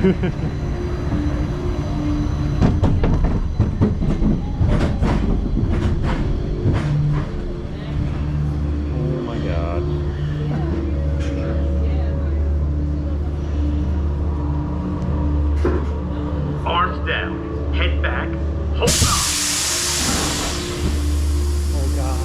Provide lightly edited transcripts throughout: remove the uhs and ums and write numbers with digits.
Oh my god. Arms down, head back, hold on. Oh god.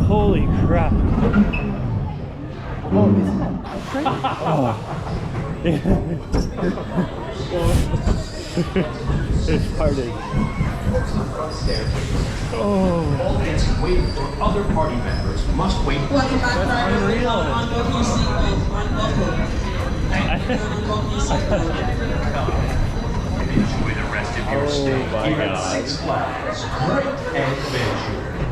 Holy crap. Oh, is that great? Oh. It's party. Oh. All guests waiting for other party members must wait. Welcome back, That's unreal. Unlock your seatbelt. Enjoy the rest of your stay my here at God. Six Flags Great Adventure.